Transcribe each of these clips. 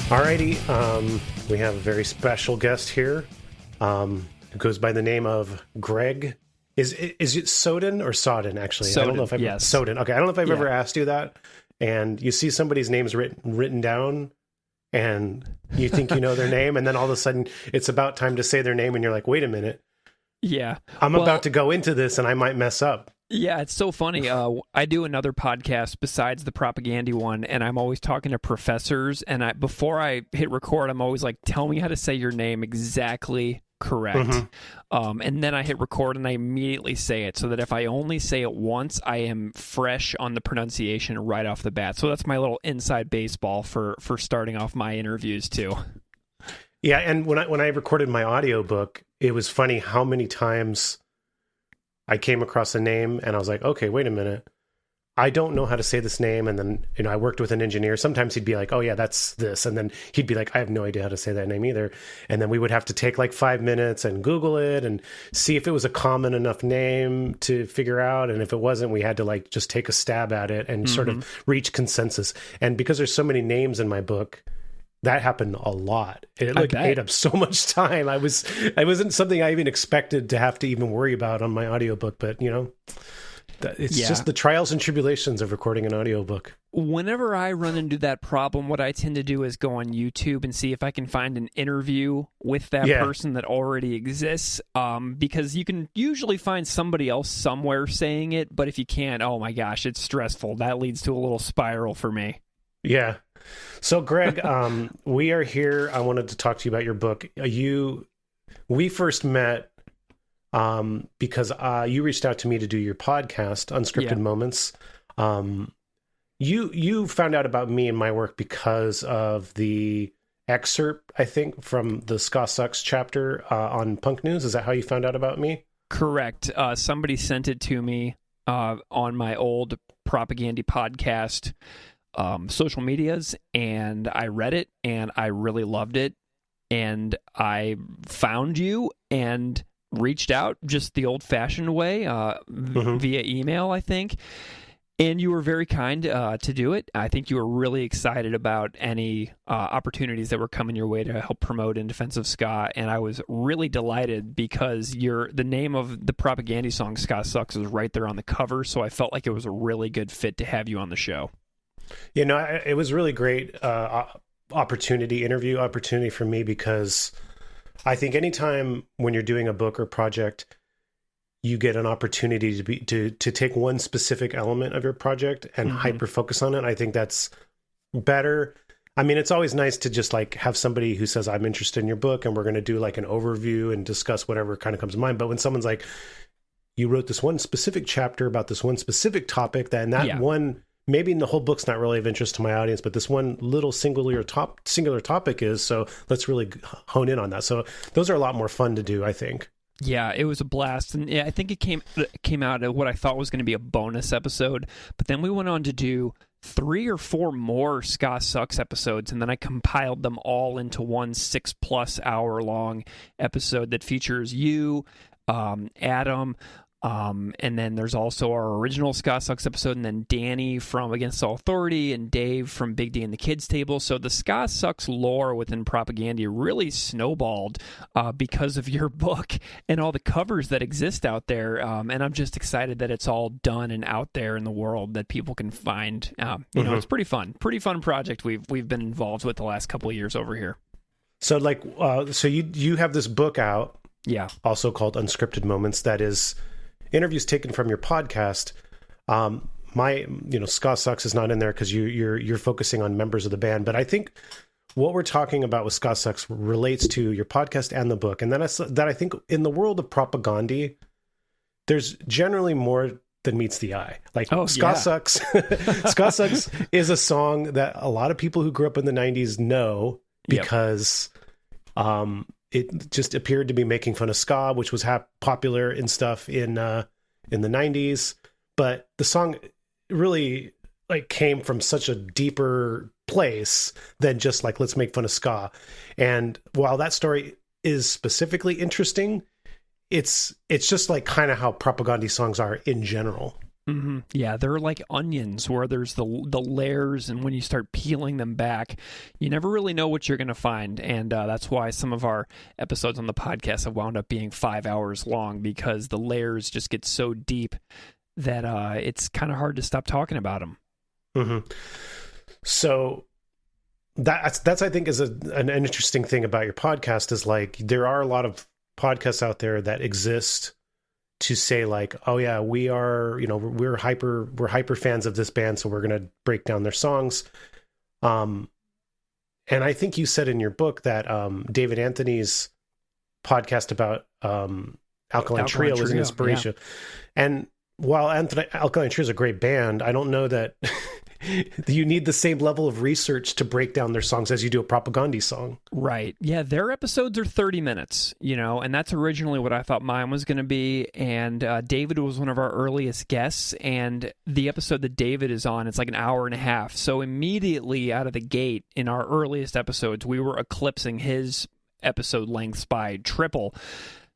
Alrighty, we have a very special guest here who goes by the name of Greg. Is it Soden or Soden, actually? Soden, I don't know if I've yes. Soden. Okay, I don't know if I've ever asked you that. And you see somebody's name's written down, and you think you know their name, and then all of a sudden it's about time to say their name, and you're like, wait a minute. Yeah. I'm about to go into this, and I might mess up. Yeah, it's so funny. I do another podcast besides the Propagandhi one, and I'm always talking to professors, and before I hit record, I'm always like, tell me how to say your name exactly correct. Mm-hmm. And then I hit record, and I immediately say it, so that if I only say it once, I am fresh on the pronunciation right off the bat. So that's my little inside baseball for starting off my interviews, too. Yeah, and when I recorded my audiobook, it was funny how many times I came across a name and I was like, okay, wait a minute. I don't know how to say this name. And then, I worked with an engineer. Sometimes he'd be like, oh yeah, that's this. And then he'd be like, I have no idea how to say that name either. And then we would have to take like 5 minutes and Google it and see if it was a common enough name to figure out. And if it wasn't, we had to like just take a stab at it and sort of reach consensus. And because there's so many names in my book, that happened a lot. It ate up so much time. I wasn't something I even expected to have to even worry about on my audiobook, but it's just the trials and tribulations of recording an audiobook. Whenever I run into that problem, what I tend to do is go on YouTube and see if I can find an interview with that person that already exists, because you can usually find somebody else somewhere saying it, but if you can't, oh my gosh, it's stressful. That leads to a little spiral for me. Yeah. So, Greg, we are here. I wanted to talk to you about your book. We first met because you reached out to me to do your podcast, Unscripted Moments. You found out about me and my work because of the excerpt, I think, from the Ska Sucks chapter on Punk News. Is that how you found out about me? Correct. Somebody sent it to me on my old Propagandhi podcast social medias, and I read it and I really loved it, and I found you and reached out just the old-fashioned way via email, I think, and you were very kind to do it. I think you were really excited about any opportunities that were coming your way to help promote in Defense of Ska, and I was really delighted because the name of the Propagandhi song Ska Sucks is right there on the cover, so I felt like it was a really good fit to have you on the show. It was really great interview opportunity for me, because I think anytime when you're doing a book or project, you get an opportunity to take one specific element of your project and hyper focus on it. I think that's better. I mean, it's always nice to just like have somebody who says, I'm interested in your book and we're going to do like an overview and discuss whatever kind of comes to mind. But when someone's like, you wrote this one specific chapter about this one specific topic, one, maybe the whole book's not really of interest to my audience, but this one little singular topic is, so let's really hone in on that. So those are a lot more fun to do, I think. Yeah, it was a blast, and I think it came out of what I thought was going to be a bonus episode, but then we went on to do 3 or 4 more Ska Sucks episodes, and then I compiled them all into one 6+ hour long episode that features you, Adam, and then there's also our original Ska Sucks episode, and then Danny from Against All Authority and Dave from Big D and the Kids Table. So the Ska Sucks lore within Propagandhi really snowballed because of your book and all the covers that exist out there. And I'm just excited that it's all done and out there in the world that people can find. It's pretty fun project we've been involved with the last couple of years over here. So you have this book out, also called Unscripted Moments, that is interviews taken from your podcast. Ska Sucks is not in there because you're focusing on members of the band, but I think what we're talking about with Ska Sucks relates to your podcast and the book. And then I think in the world of Propagandhi, there's generally more than meets the eye. Like Ska Sucks, Ska Sucks is a song that a lot of people who grew up in the 90s know because it just appeared to be making fun of ska, which was popular and stuff in the 90s. But the song really like came from such a deeper place than just like, let's make fun of ska. And while that story is specifically interesting, it's just like kind of how Propagandhi songs are in general. Mm-hmm. Yeah, they're like onions where there's the layers, and when you start peeling them back, you never really know what you're going to find. And that's why some of our episodes on the podcast have wound up being 5 hours long, because the layers just get so deep that it's kind of hard to stop talking about them. Mm-hmm. So that's I think is an interesting thing about your podcast is like there are a lot of podcasts out there that exist to say like, oh yeah, we are, we're hyper fans of this band, so we're going to break down their songs. And I think you said in your book that David Anthony's podcast about Alkaline Trio was an inspiration. Yeah. And while Alkaline Trio is a great band, I don't know that you need the same level of research to break down their songs as you do a Propagandhi song. Right. Yeah, their episodes are 30 minutes, and that's originally what I thought mine was going to be. And David was one of our earliest guests, and the episode that David is on, it's like an hour and a half. So immediately out of the gate in our earliest episodes, we were eclipsing his episode lengths by triple.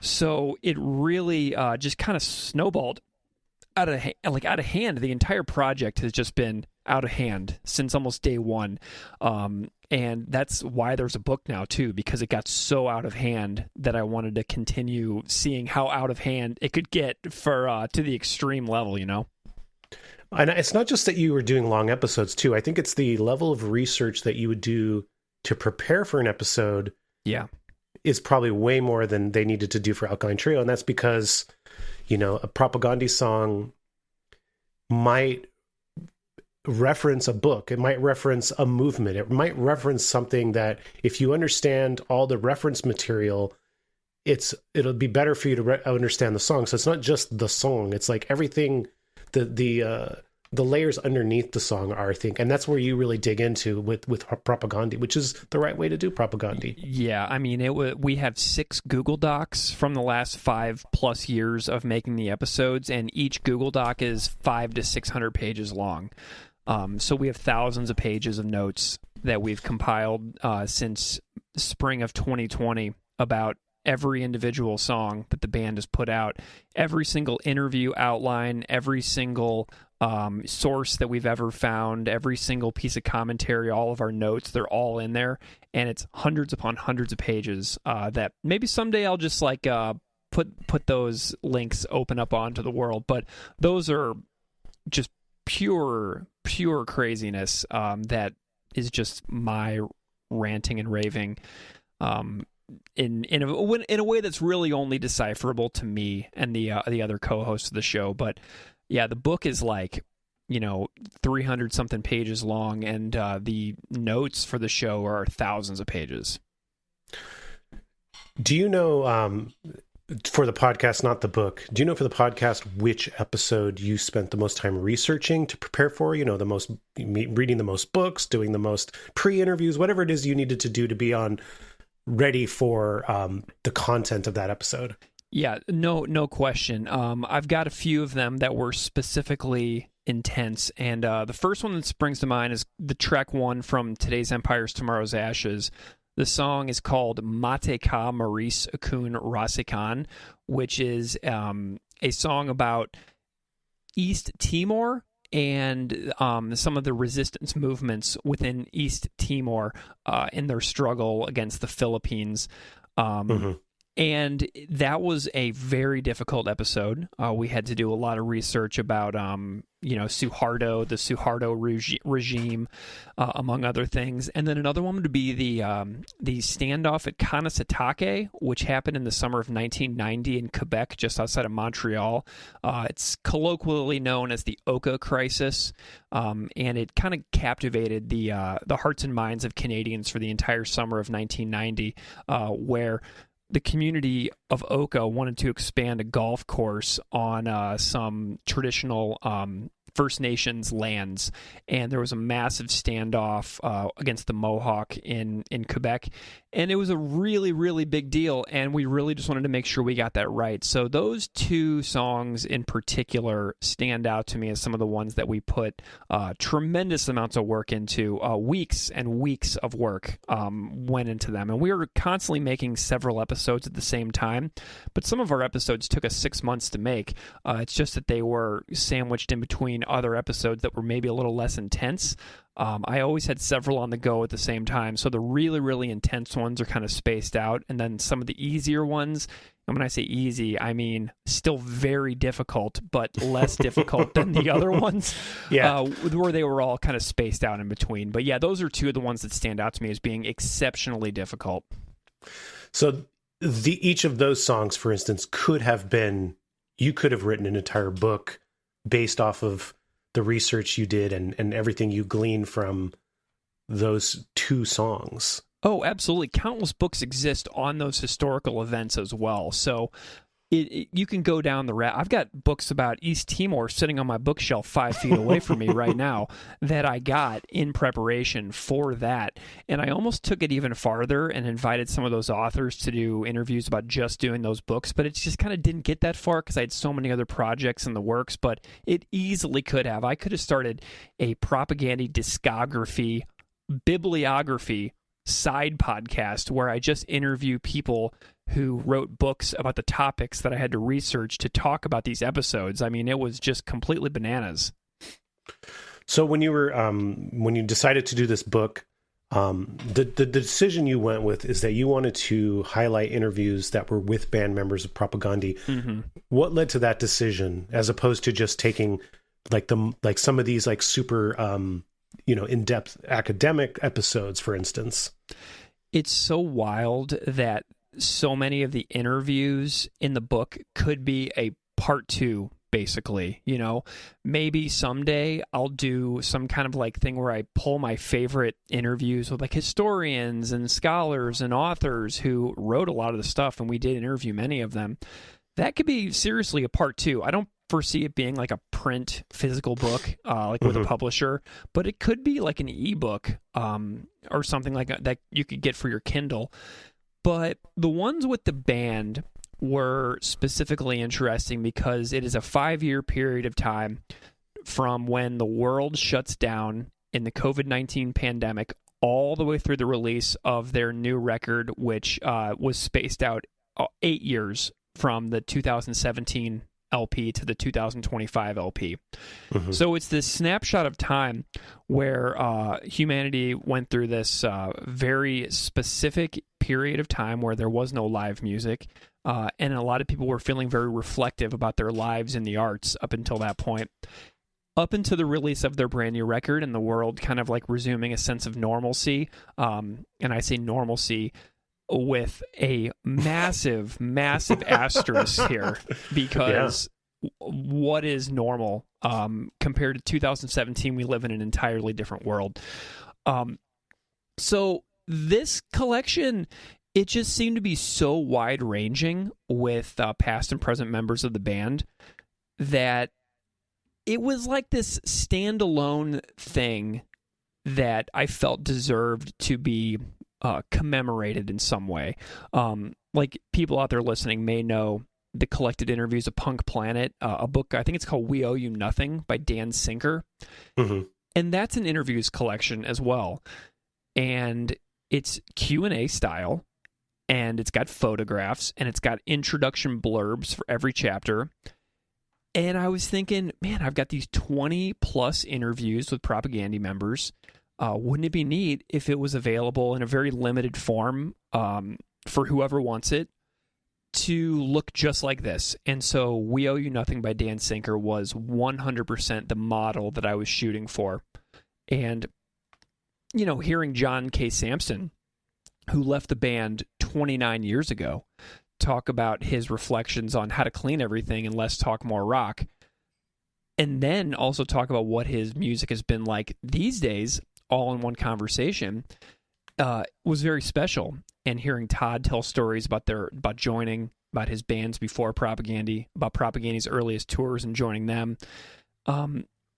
So it really just kind of snowballed out of hand. The entire project has just been out of hand since almost day one, and that's why there's a book now too, because it got so out of hand that I wanted to continue seeing how out of hand it could get for to the extreme level. And it's not just that you were doing long episodes too. I think it's the level of research that you would do to prepare for an episode. Yeah, is probably way more than they needed to do for Alkaline Trio, and that's because a Propagandhi song might reference a book. It might reference a movement. It might reference something that if you understand all the reference material, it'll be better for you to understand the song. So it's not just the song. It's like everything, the layers underneath the song are, I think, and that's where you really dig into with Propagandhi, which is the right way to do Propagandhi. Yeah, I mean, we have 6 Google Docs from the last 5+ years of making the episodes, and each Google Doc is 500 to 600 pages long. So we have thousands of pages of notes that we've compiled since spring of 2020 about every individual song that the band has put out, every single interview outline, every single source that we've ever found, every single piece of commentary, all of our notes, they're all in there, and it's hundreds upon hundreds of pages that maybe someday I'll just like put those links open up onto the world, but those are just pure craziness that is just my ranting and raving in a way that's really only decipherable to me and the other co-hosts of the show. But yeah, the book is like 300 something pages long, and the notes for the show are thousands of pages. Do you know, for the podcast, not the book, do you know for the podcast which episode you spent the most time researching to prepare for? The most reading the most books, doing the most pre-interviews, whatever it is you needed to do to be ready for the content of that episode. Yeah, no question. I've got a few of them that were specifically intense, and the first one that springs to mind is the track 1 from Today's Empires, Tomorrow's Ashes. The song is called Mate Ka Maurice Akun Rasikan, which is a song about East Timor and some of the resistance movements within East Timor in their struggle against the Philippines. And that was a very difficult episode. We had to do a lot of research about, Suharto, the Suharto regime, among other things. And then another one would be the standoff at Kanesatake, which happened in the summer of 1990 in Quebec, just outside of Montreal. It's colloquially known as the Oka Crisis, and it kind of captivated the hearts and minds of Canadians for the entire summer of 1990, where the community of Oka wanted to expand a golf course on some traditional First Nations lands, and there was a massive standoff against the Mohawk in Quebec, and it was a really, really big deal, and we really just wanted to make sure we got that right. So those two songs in particular stand out to me as some of the ones that we put tremendous amounts of work into. Weeks and weeks of work went into them, and we were constantly making several episodes at the same time, but some of our episodes took us 6 months to make. It's just that they were sandwiched in between other episodes that were maybe a little less intense. I always had several on the go at the same time, so the really, really intense ones are kind of spaced out, and then some of the easier ones, and when I say easy, I mean still very difficult, but less difficult than the other ones, where they were all kind of spaced out in between. But yeah, those are two of the ones that stand out to me as being exceptionally difficult. So each of those songs, for instance, you could have written an entire book based off of the research you did and everything you gleaned from those two songs. Oh, absolutely. Countless books exist on those historical events as well. So you can go down the route. I've got books about East Timor sitting on my bookshelf 5 feet away from me right now that I got in preparation for that. And I almost took it even farther and invited some of those authors to do interviews about just doing those books, but it just kind of didn't get that far because I had so many other projects in the works, but it easily could have. I could have started a Propagandhi discography, bibliography side podcast where I just interview people who wrote books about the topics that I had to research to talk about these episodes. I mean, it was just completely bananas. So when you decided to do this book, the decision you went with is that you wanted to highlight interviews that were with band members of Propagandhi. Mm-hmm. What led to that decision, as opposed to just taking like some of these like super in-depth academic episodes, for instance? It's so wild that so many of the interviews in the book could be a part 2, basically. Maybe someday I'll do some kind of like thing where I pull my favorite interviews with like historians and scholars and authors who wrote a lot of the stuff, and we did interview many of them. That could be seriously a part 2. I don't foresee it being like a print physical book, like with a publisher, but it could be like an ebook or something like that you could get for your Kindle. But the ones with the band were specifically interesting because it is a 5-year period of time from when the world shuts down in the COVID-19 pandemic all the way through the release of their new record, which was spaced out 8 years from the 2017 LP to the 2025 LP. Mm-hmm. So it's this snapshot of time where humanity went through this very specific period of time where there was no live music, and a lot of people were feeling very reflective about their lives in the arts up until that point. Up until the release of their brand new record and the world kind of like resuming a sense of normalcy, and I say normalcy with a massive, massive asterisk here, because what is normal compared to 2017? We live in an entirely different world. So this collection, it just seemed to be so wide-ranging with past and present members of the band that it was like this standalone thing that I felt deserved to be commemorated in some way. Like people out there listening may know the collected interviews of Punk Planet, a book, I think it's called We Owe You Nothing by Dan Sinker. Mm-hmm. And that's an interviews collection as well. And it's Q&A style, and it's got photographs, and it's got introduction blurbs for every chapter. And I was thinking, man, I've got these 20 plus interviews with Propagandhi members. Wouldn't it be neat if it was available in a very limited form for whoever wants it to look just like this? And so We Owe You Nothing by Dan Sinker was 100% the model that I was shooting for. And, hearing John K. Sampson, who left the band 29 years ago, talk about his reflections on how to clean everything and less talk, more rock, and then also talk about what his music has been like these days, all in one conversation, was very special. And hearing Todd tell stories about joining, about his bands before Propagandhi, about Propagandhi's earliest tours and joining them,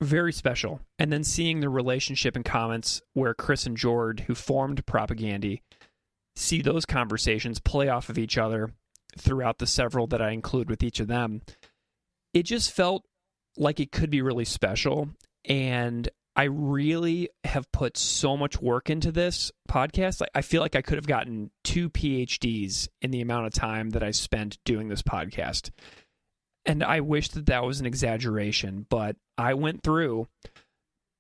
Very special. And then seeing the relationship in comments where Chris and Jord, who formed Propagandhi, see those conversations play off of each other throughout the several that I include with each of them, it just felt like it could be really special. And I really have put so much work into this podcast. I feel like I could have gotten 2 PhDs in the amount of time that I spent doing this podcast. And I wish that that was an exaggeration, but I went through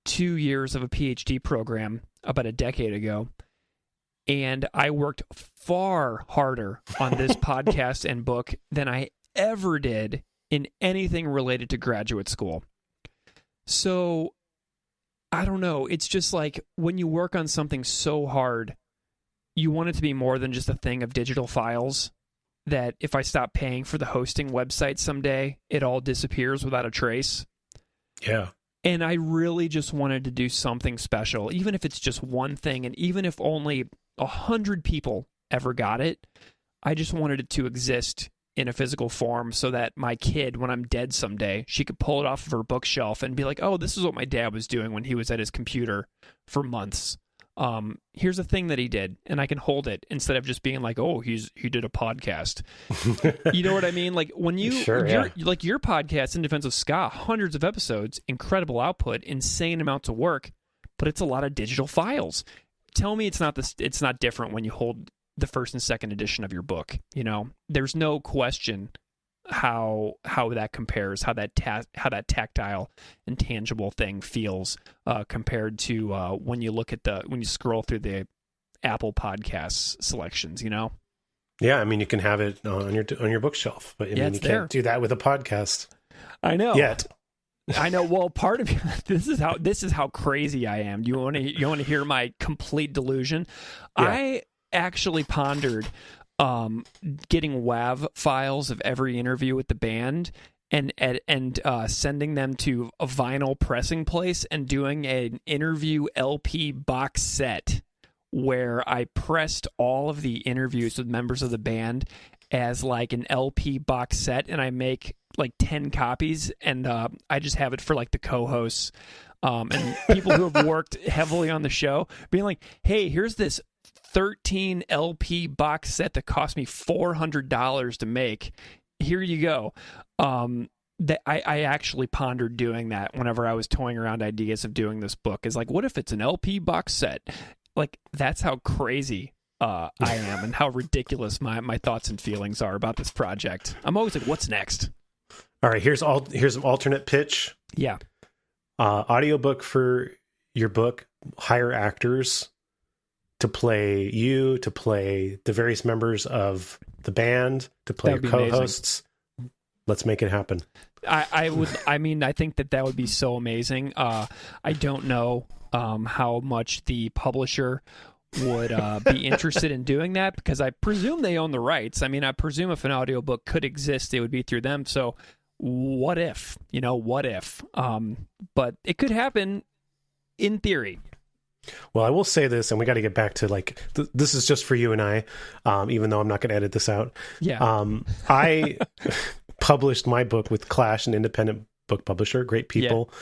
2 years of a PhD program about a decade ago, and I worked far harder on this podcast and book than I ever did in anything related to graduate school. So, I don't know. It's just like when you work on something so hard, you want it to be more than just a thing of digital files, that if I stop paying for the hosting website someday, it all disappears without a trace. Yeah. And I really just wanted to do something special, even if it's just one thing, and even if only 100 people ever got it, I just wanted it to exist in a physical form so that my kid, when I'm dead someday, she could pull it off of her bookshelf and be like, oh, this is what my dad was doing when he was at his computer for months. Here's a thing that he did, and I can hold it instead of just being like, oh, he did a podcast. You know what I mean? Like when you, like your podcast in Defense of Ska, hundreds of episodes, incredible output, insane amounts of work, but it's a lot of digital files. Tell me it's not different when you hold the first and second edition of your book. You know, there's no question how that compares, how that tactile and tangible thing feels compared to when you scroll through the Apple Podcasts selections, you know? Yeah, I mean you can have it on your bookshelf, but I mean you can't do that with a podcast. I know. Yet. I know. Well, part of this is how crazy I am. You want to hear my complete delusion? Yeah. I actually pondered getting WAV files of every interview with the band and sending them to a vinyl pressing place and doing an interview LP box set where I pressed all of the interviews with members of the band as like an LP box set, and I make like 10 copies, and I just have it for like the co-hosts and people who have worked heavily on the show, being like, hey, here's this 13 LP box set that cost me $400 to make. Here you go. That I actually pondered doing that whenever I was toying around ideas of doing this book. Is like, what if it's an LP box set? Like, that's how crazy I am and how ridiculous my thoughts and feelings are about this project. I'm always like, what's next? All right, here's an alternate pitch. Yeah. Audiobook for your book, hire actors to play you, to play the various members of the band, to play your co-hosts. Amazing. Let's make it happen. I think that would be so amazing. I don't know how much the publisher would be interested in doing that, because I presume they own the rights. I mean, I presume if an audiobook could exist, it would be through them. So what if? But it could happen in theory. Well, I will say this, and we got to get back to like, this is just for you and I, even though I'm not going to edit this out. Yeah. I published my book with Clash, an independent book publisher, great people. Yeah.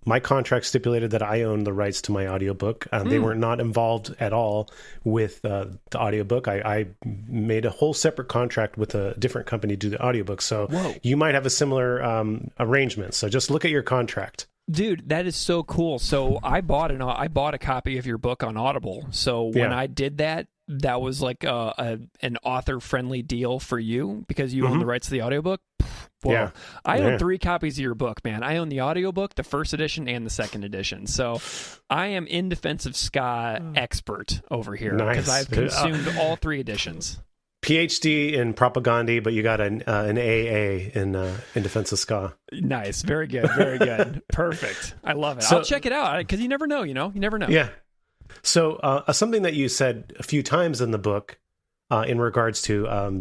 My contract stipulated that I own the rights to my audiobook. They were not involved at all with the audiobook. I made a whole separate contract with a different company to do the audiobook. So you might have a similar arrangement. So just look at your contract. Dude, that is so cool. So I bought a copy of your book on Audible. So when I did that, that was like an author-friendly deal for you because you own the rights to the audiobook. Well, yeah. I own 3 copies of your book, man. I own the audiobook, the first edition, and the second edition. So I am in Defense of Ska expert over here because I've consumed all 3 editions. PhD in Propagandhi, but you got an AA in Defense of Ska. Nice. Very good. Very good. Perfect. I love it. So, I'll check it out because you never know, You never know. Yeah. So something that you said a few times in the book in regards to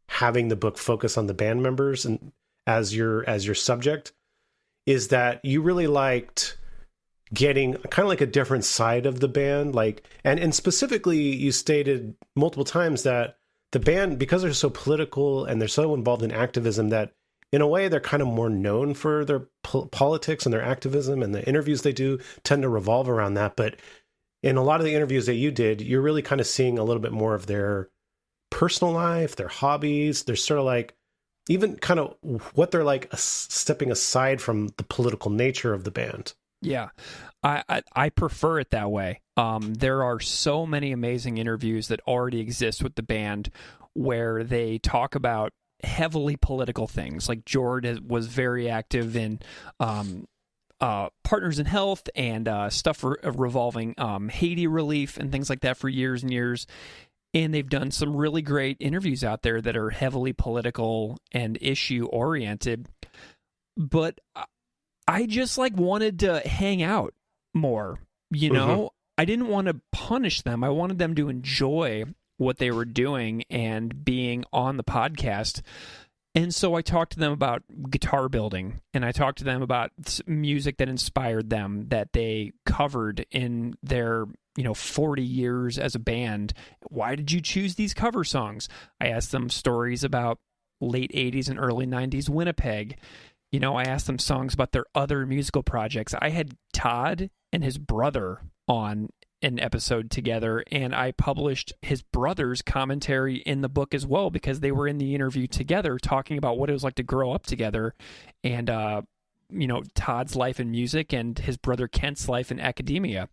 having the book focus on the band members and as your subject is that you really liked getting kind of like a different side of the band, like and specifically you stated multiple times that the band, because they're so political and they're so involved in activism, that in a way, they're kind of more known for their politics and their activism, and the interviews they do tend to revolve around that. But in a lot of the interviews that you did, you're really kind of seeing a little bit more of their personal life, their hobbies. They're sort of like, even kind of what they're like stepping aside from the political nature of the band. Yeah, I prefer it that way. There are so many amazing interviews that already exist with the band where they talk about heavily political things. Like Jord was very active in Partners in Health and stuff revolving Haiti relief and things like that for years and years. And they've done some really great interviews out there that are heavily political and issue oriented. But I just wanted to hang out more, you know? Mm-hmm. I didn't want to punish them. I wanted them to enjoy what they were doing and being on the podcast. And so I talked to them about guitar building, and I talked to them about music that inspired them, that they covered in their 40 years as a band. Why did you choose these cover songs? I asked them stories about late 80s and early 90s Winnipeg. I asked them songs about their other musical projects. I had Todd and his brother on an episode together, and I published his brother's commentary in the book as well, because they were in the interview together talking about what it was like to grow up together, and Todd's life in music and his brother Kent's life in academia.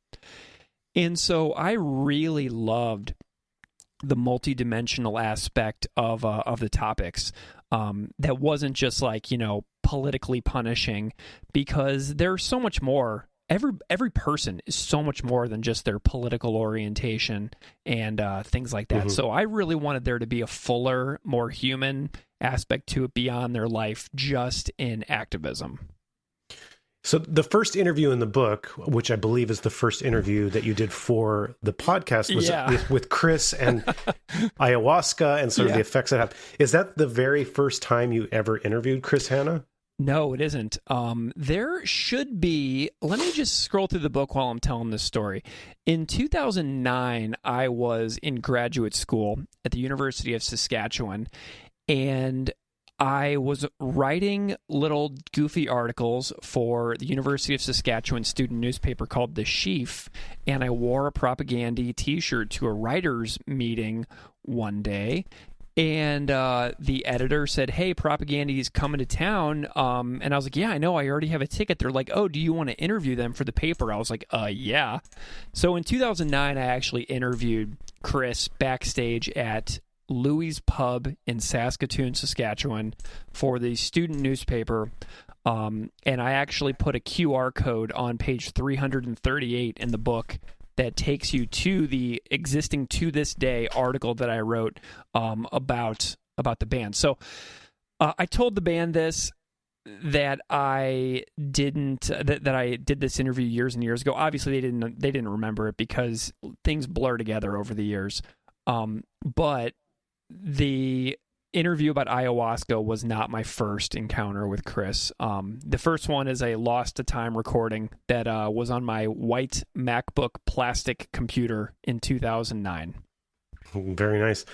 And so I really loved the multidimensional aspect of the topics. That wasn't just politically punishing, because there's so much more. Every person is so much more than just their political orientation and things like that. Mm-hmm. So I really wanted there to be a fuller, more human aspect to it beyond their life, just in activism. So the first interview in the book, which I believe is the first interview that you did for the podcast, was with Chris and ayahuasca and sort of the effects it have. Is that the very first time you ever interviewed Chris Hanna? No, it isn't. There should be. Let me just scroll through the book while I'm telling this story. In 2009, I was in graduate school at the University of Saskatchewan, and I was writing little goofy articles for the University of Saskatchewan student newspaper called The Sheaf, and I wore a Propagandhi t-shirt to a writers' meeting one day. And the editor said, "Hey, Propagandhi's coming to town." And I was like, "Yeah, I know. I already have a ticket." They're like, "Oh, do you want to interview them for the paper?" I was like, yeah. So in 2009, I actually interviewed Chris backstage at Louis' Pub in Saskatoon, Saskatchewan for the student newspaper. And I actually put a QR code on page 338 in the book that takes you to the existing to this day article that I wrote about the band. So I told the band that I did this interview years and years ago. Obviously they didn't remember it because things blur together over the years. But the interview about ayahuasca was not my first encounter with Chris. The first one is a lost to time recording that was on my white MacBook plastic computer in 2009. Very nice.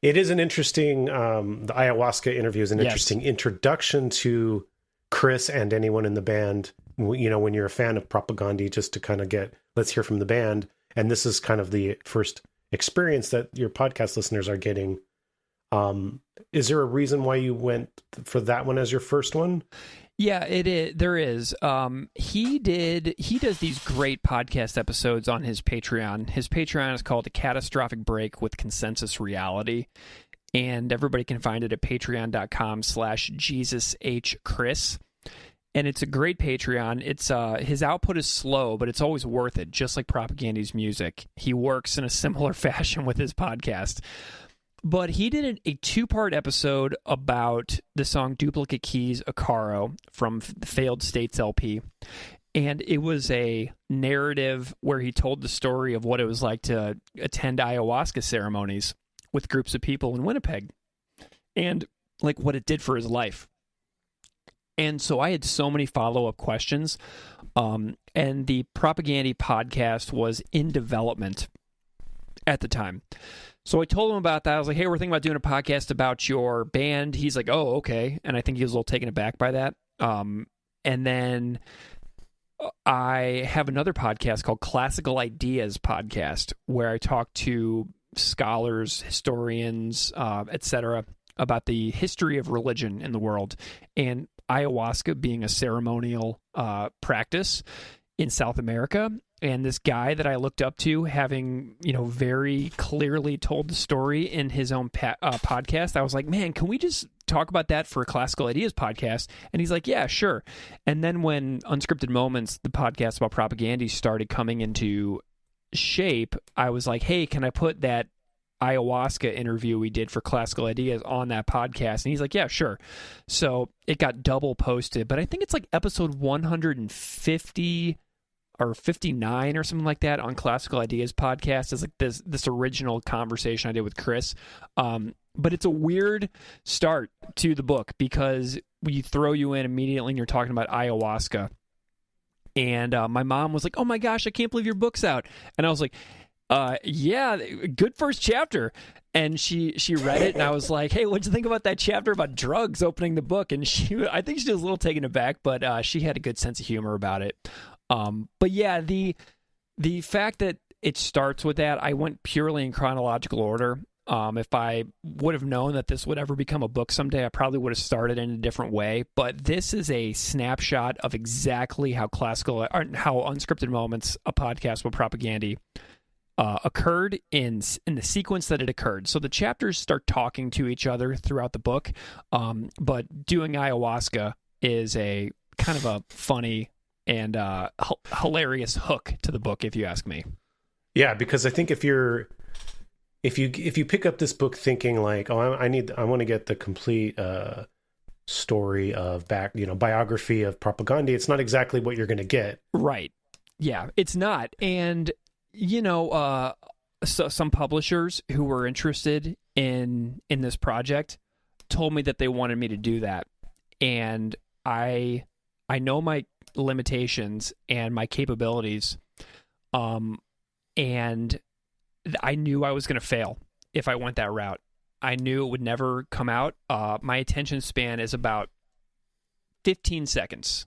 It is an interesting, the ayahuasca interview is an interesting introduction to Chris and anyone in the band, when you're a fan of Propagandhi, just to kind of let's hear from the band. And this is kind of the first experience that your podcast listeners are getting. Is there a reason why you went for that one as your first one? Yeah, it is. There is. He does these great podcast episodes on his Patreon. His Patreon is called A Catastrophic Break with Consensus Reality. And everybody can find it at patreon.com/JesusHChris. And it's a great Patreon. It's his output is slow, but it's always worth it, just like Propagandhi's music. He works in a similar fashion with his podcast. But he did a two-part episode about the song Duplicate Keys, Acaro, from the Failed States LP. And it was a narrative where he told the story of what it was like to attend ayahuasca ceremonies with groups of people in Winnipeg and what it did for his life. And so I had so many follow-up questions. And the Propagandhi podcast was in development at the time. So I told him about that. I was like, hey, we're thinking about doing a podcast about your band. He's like, oh, okay. And I think he was a little taken aback by that. And then I have another podcast called Classical Ideas Podcast, where I talk to scholars, historians, etc., about the history of religion in the world, and ayahuasca being a ceremonial practice in South America. And this guy that I looked up to, having very clearly told the story in his own podcast, I was like, man, can we just talk about that for a Classical Ideas podcast? And he's like, yeah, sure. And then when Unscripted Moments, the podcast about Propagandhi, started coming into shape, I was like, hey, can I put that ayahuasca interview we did for Classical Ideas on that podcast? And he's like, yeah, sure. So it got double posted, but I think it's like episode 150 or 59 or something like that on Classical Ideas podcast is like this original conversation I did with Chris. But it's a weird start to the book because we throw you in immediately and you're talking about ayahuasca. And my mom was like, oh my gosh, I can't believe your book's out. And I was like, yeah, good first chapter. And she read it, and I was like, hey, what'd you think about that chapter about drugs opening the book? And I think she was a little taken aback, but she had a good sense of humor about it. But yeah, the fact that it starts with that, I went purely in chronological order. If I would have known that this would ever become a book someday, I probably would have started in a different way. But this is a snapshot of exactly how Unscripted Moments, a podcast with Propagandhi, occurred in the sequence that it occurred. So the chapters start talking to each other throughout the book, but doing ayahuasca is a kind of a funny and hilarious hook to the book, if you ask me. Yeah, because I think if you pick up this book thinking like, oh, I want to get the complete story of biography of Propagandhi, it's not exactly what you're going to get. Right. Yeah, it's not. And so some publishers who were interested in this project told me that they wanted me to do that, and I know my limitations and my capabilities, and I knew I was going to fail if I went that route. I knew it would never come out. My attention span is about 15 seconds.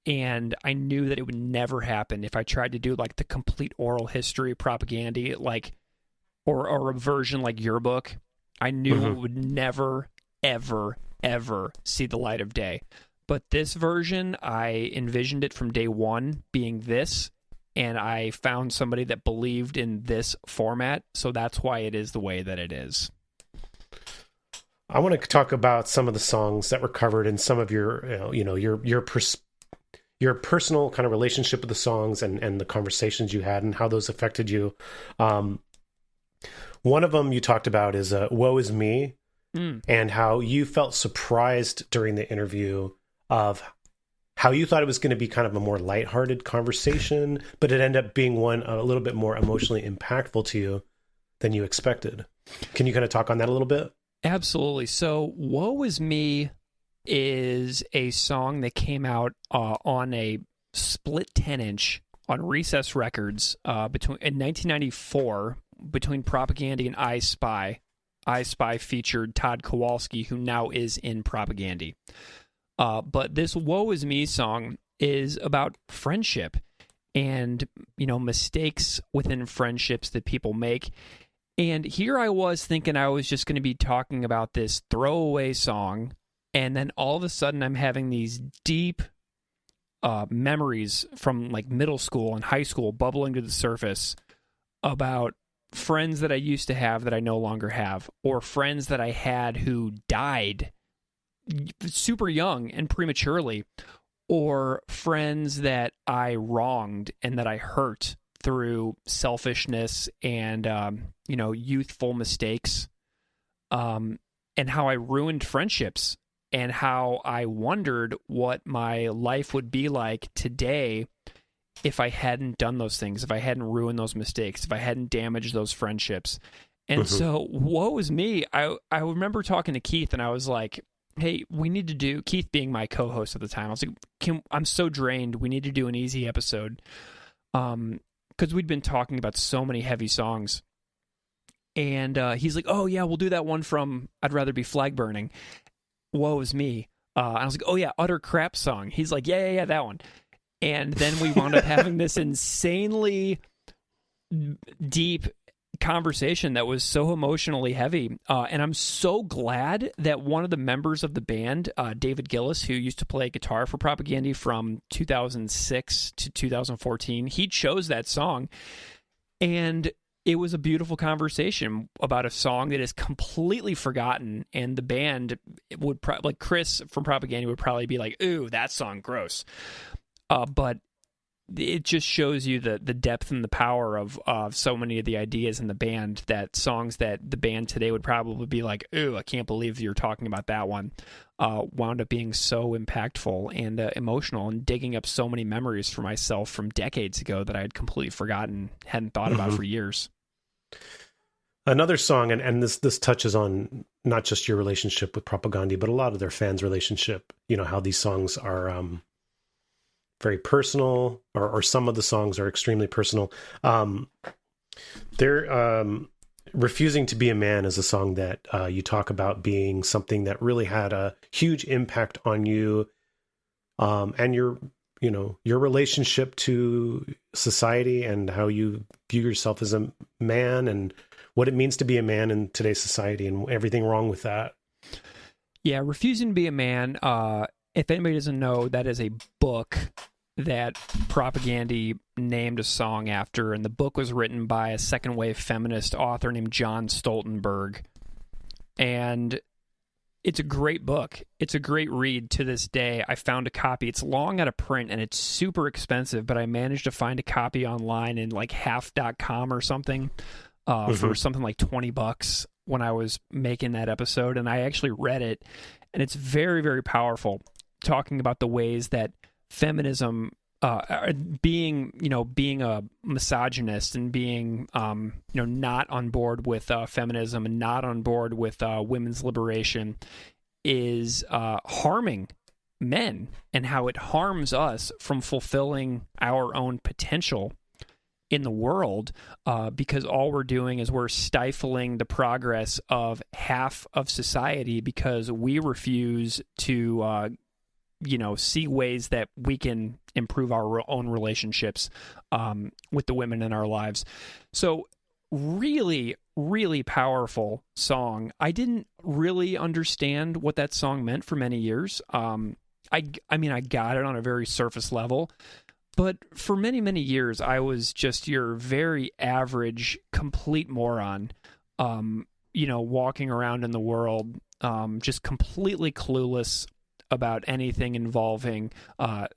And I knew that it would never happen if I tried to do like the complete oral history Propagandhi, or a version like your book. I knew it would never, ever, ever see the light of day. But this version, I envisioned it from day one being this, and I found somebody that believed in this format, so that's why it is the way that it is. I want to talk about some of the songs that were covered in some of your personal kind of relationship with the songs and the conversations you had and how those affected you. One of them you talked about is Woe Is Me, and how you felt surprised during the interview of how you thought it was going to be kind of a more lighthearted conversation, but it ended up being one a little bit more emotionally impactful to you than you expected. Can you kind of talk on that a little bit? Absolutely. So Woe Is Me is a song that came out on a split 10-inch on Recess Records in 1994 between Propagandhi and I Spy. I Spy featured Todd Kowalski, who now is in Propagandhi. But this Woe Is Me song is about friendship and, mistakes within friendships that people make. And here I was thinking I was just going to be talking about this throwaway song, and then all of a sudden I'm having these deep memories from like middle school and high school bubbling to the surface about friends that I used to have that I no longer have, or friends that I had who died super young and prematurely, or friends that I wronged and that I hurt through selfishness and youthful mistakes, and how I ruined friendships, and how I wondered what my life would be like today if I hadn't done those things, if I hadn't ruined those mistakes, if I hadn't damaged those friendships. And so Woe Is Me, I remember talking to Keith, and I was like, hey, we need to do, Keith being my co-host at the time, I was like, I'm so drained, we need to do an easy episode. Because we'd been talking about so many heavy songs. And he's like, oh, yeah, we'll do that one from I'd Rather Be Flag Burning. Woe is me. I was like, oh, yeah, Utter Crap Song. He's like, yeah, that one. And then we wound up having this insanely deep conversation that was so emotionally heavy. And I'm so glad that one of the members of the band, David Gillis, who used to play guitar for Propagandhi from 2006 to 2014, he chose that song. And it was a beautiful conversation about a song that is completely forgotten, and the band would like Chris from Propagandhi would probably be like, "Ooh, that song, gross." But it just shows you the depth and the power of so many of the ideas in the band, that songs that the band today would probably be like, "Ooh, I can't believe you're talking about that one," wound up being so impactful and emotional, and digging up so many memories for myself from decades ago that I had completely forgotten, hadn't thought about for years. Another song, and this touches on not just your relationship with Propagandhi, but a lot of their fans' relationship. You know, how these songs are very personal, or some of the songs are extremely personal. They're Refusing to Be a Man is a song that you talk about being something that really had a huge impact on you, and your relationship to society, and how you view yourself as a man, and what it means to be a man in today's society, and everything wrong with that. Yeah, Refusing to Be a Man, if anybody doesn't know, that is a book that Propagandhi named a song after, and the book was written by a second-wave feminist author named John Stoltenberg. And it's a great book. It's a great read to this day. I found a copy. It's long out of print, and it's super expensive, but I managed to find a copy online in like half.com or something for something like $20 when I was making that episode, and I actually read it, and it's very, very powerful, talking about the ways that feminism, being a misogynist, and being not on board with feminism, and not on board with women's liberation, is harming men, and how it harms us from fulfilling our own potential in the world, because all we're doing is we're stifling the progress of half of society, because we refuse to see ways that we can improve our own relationships with the women in our lives. So really, really powerful song. I didn't really understand what that song meant for many years. I mean, I got it on a very surface level, but for many, many years, I was just your very average, complete moron, walking around in the world, just completely clueless about anything involving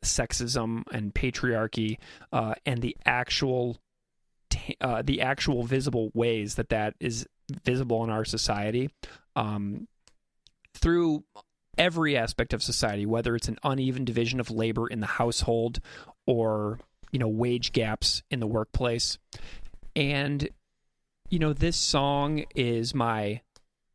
sexism and patriarchy, and the actual visible ways that is visible in our society, through every aspect of society, whether it's an uneven division of labor in the household, or wage gaps in the workplace. And this song is my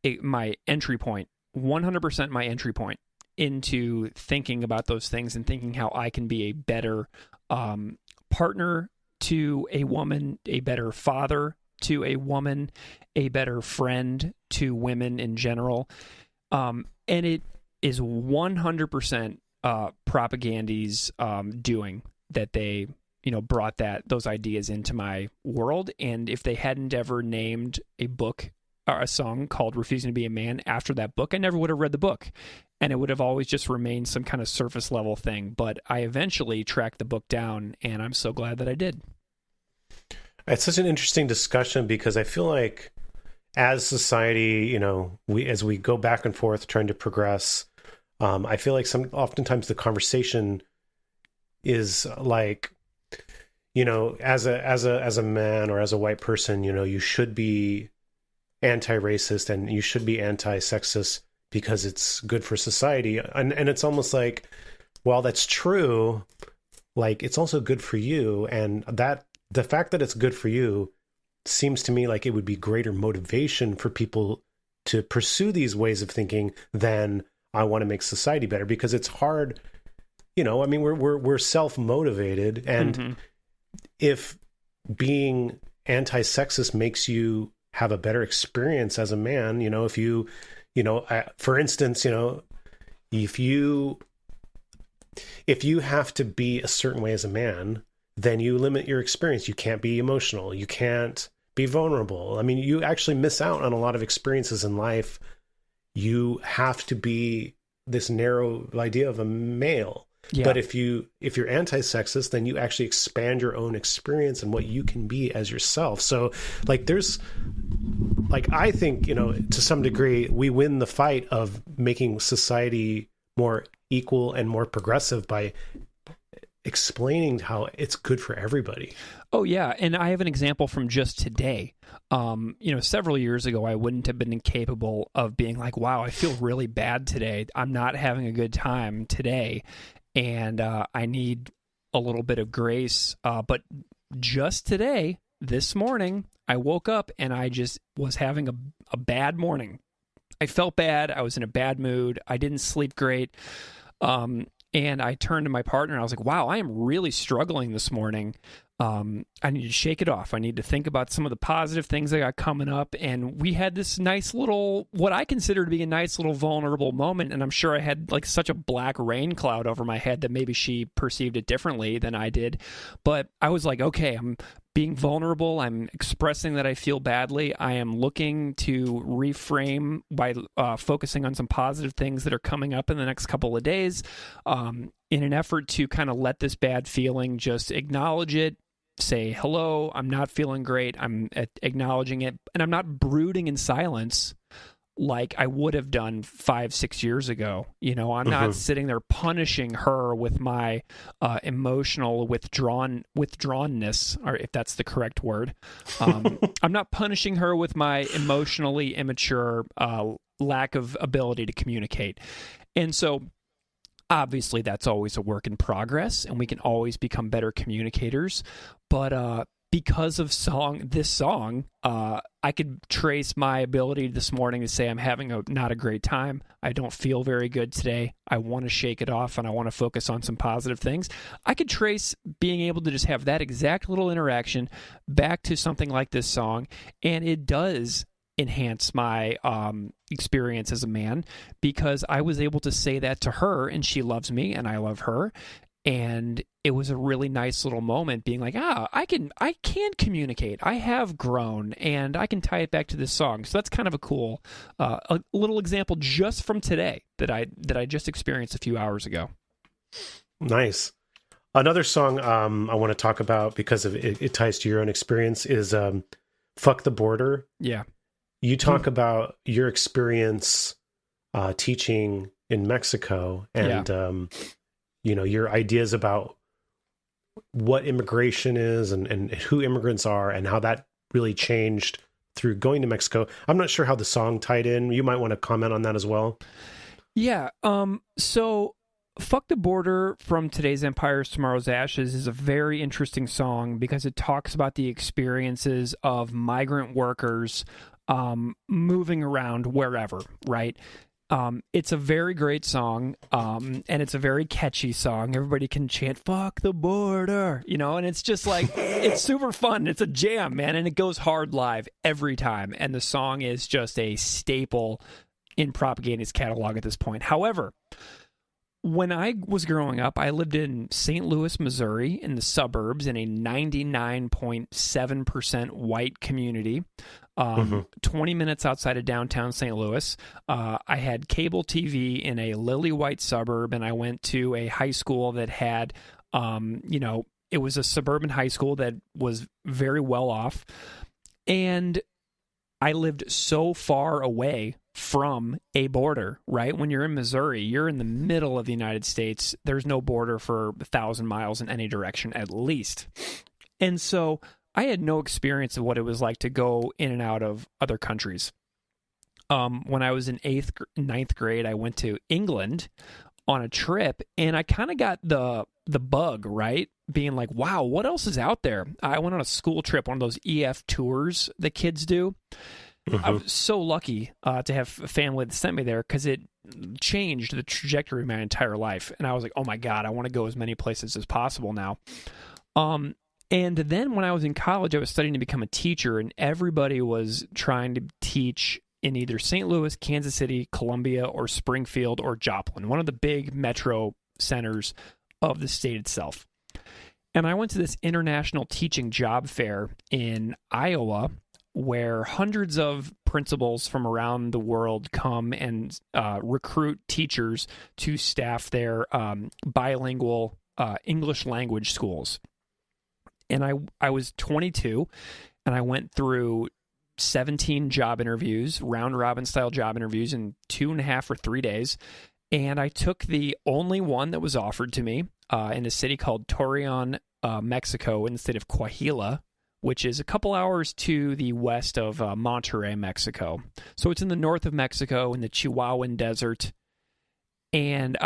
entry point, 100% my entry point into thinking about those things, and thinking how I can be a better partner to a woman, a better father to a woman, a better friend to women in general. And it is 100% Propagandhi's doing that. They brought those ideas into my world. And if they hadn't ever named a book or a song called Refusing to Be a Man after that book, I never would have read the book, and it would have always just remained some kind of surface level thing. But I eventually tracked the book down, and I'm so glad that I did. It's such an interesting discussion, because I feel like as society, as we go back and forth trying to progress, I feel like oftentimes the conversation is like, as a man, or as a white person, you should be anti-racist, and you should be anti-sexist because it's good for society. And it's almost like, well, that's true, like it's also good for you, and that the fact that it's good for you seems to me like it would be greater motivation for people to pursue these ways of thinking than I want to make society better, because it's hard. I mean, we're self-motivated, and if being anti-sexist makes you have a better experience as a man. If you, for instance, if you have to be a certain way as a man, then you limit your experience. You can't be emotional. You can't be vulnerable. I mean, you actually miss out on a lot of experiences in life. You have to be this narrow idea of a male. Yeah. But if you're anti-sexist, then you actually expand your own experience and what you can be as yourself. So I think, to some degree, we win the fight of making society more equal and more progressive by explaining how it's good for everybody. Oh, yeah. And I have an example from just today. Several years ago, I wouldn't have been incapable of being like, wow, I feel really bad today. I'm not having a good time today. And I need a little bit of grace. But just today, this morning, I woke up and I just was having a bad morning. I felt bad. I was in a bad mood. I didn't sleep great. And I turned to my partner and I was like, wow, I am really struggling this morning. I need to shake it off. I need to think about some of the positive things I got coming up. And we had this nice little, what I consider to be a nice little vulnerable moment. And I'm sure I had like such a black rain cloud over my head that maybe she perceived it differently than I did. But I was like, okay, I'm being vulnerable. I'm expressing that I feel badly. I am looking to reframe by focusing on some positive things that are coming up in the next couple of days in an effort to kind of let this bad feeling, just acknowledge it, say, hello, I'm not feeling great. I'm acknowledging it. And I'm not brooding in silence like I would have done 5-6 years ago. I'm not sitting there punishing her with my emotional withdrawnness, or if that's the correct word. I'm not punishing her with my emotionally immature lack of ability to communicate. And so obviously that's always a work in progress, and we can always become better communicators. But because of this song, I could trace my ability this morning to say I'm having not a great time. I don't feel very good today. I want to shake it off and I want to focus on some positive things. I could trace being able to just have that exact little interaction back to something like this song, and it does enhance my experience as a man, because I was able to say that to her, and she loves me and I love her. And it was a really nice little moment being like, I can communicate. I have grown, and I can tie it back to this song. So that's kind of a cool, a little example just from today that I just experienced a few hours ago. Nice. Another song I want to talk about because of it ties to your own experience is "Fuck the Border." Yeah. You talk about your experience teaching in Mexico and your ideas about what immigration is and who immigrants are and how that really changed through going to Mexico. I'm not sure how the song tied in. You might want to comment on that as well. Yeah. So Fuck the Border from Today's Empires, Tomorrow's Ashes is a very interesting song because it talks about the experiences of migrant workers moving around wherever, right? It's a very great song, and it's a very catchy song. Everybody can chant "Fuck the border," and it's just like, it's super fun. It's a jam, man, and it goes hard live every time. And the song is just a staple in Propagandhi's catalog at this point. However, when I was growing up, I lived in St. Louis, Missouri, in the suburbs, in a 99.7% white community, 20 minutes outside of downtown St. Louis. I had cable TV in a lily white suburb, and I went to a high school that had, it was a suburban high school that was very well off. And I lived so far away from a border, right? When you're in Missouri, you're in the middle of the United States. There's no border for 1,000 miles in any direction, at least. And so I had no experience of what it was like to go in and out of other countries. When I was in 9th grade, I went to England on a trip, and I kind of got the bug, right? Being like, wow, what else is out there? I went on a school trip, one of those EF tours that kids do. I was so lucky to have a family that sent me there because it changed the trajectory of my entire life. And I was like, oh my God, I want to go as many places as possible now. And then when I was in college, I was studying to become a teacher, and everybody was trying to teach in either St. Louis, Kansas City, Columbia, or Springfield, or Joplin, one of the big metro centers of the state itself. And I went to this international teaching job fair in Iowa, where hundreds of principals from around the world come and recruit teachers to staff their bilingual English language schools. And I was 22, and I went through 17 job interviews, round-robin style job interviews in 2.5 or 3 days, and I took the only one that was offered to me in a city called Torreon, Mexico, in the state of Coahuila, which is a couple hours to the west of Monterrey, Mexico. So it's in the north of Mexico in the Chihuahuan Desert, and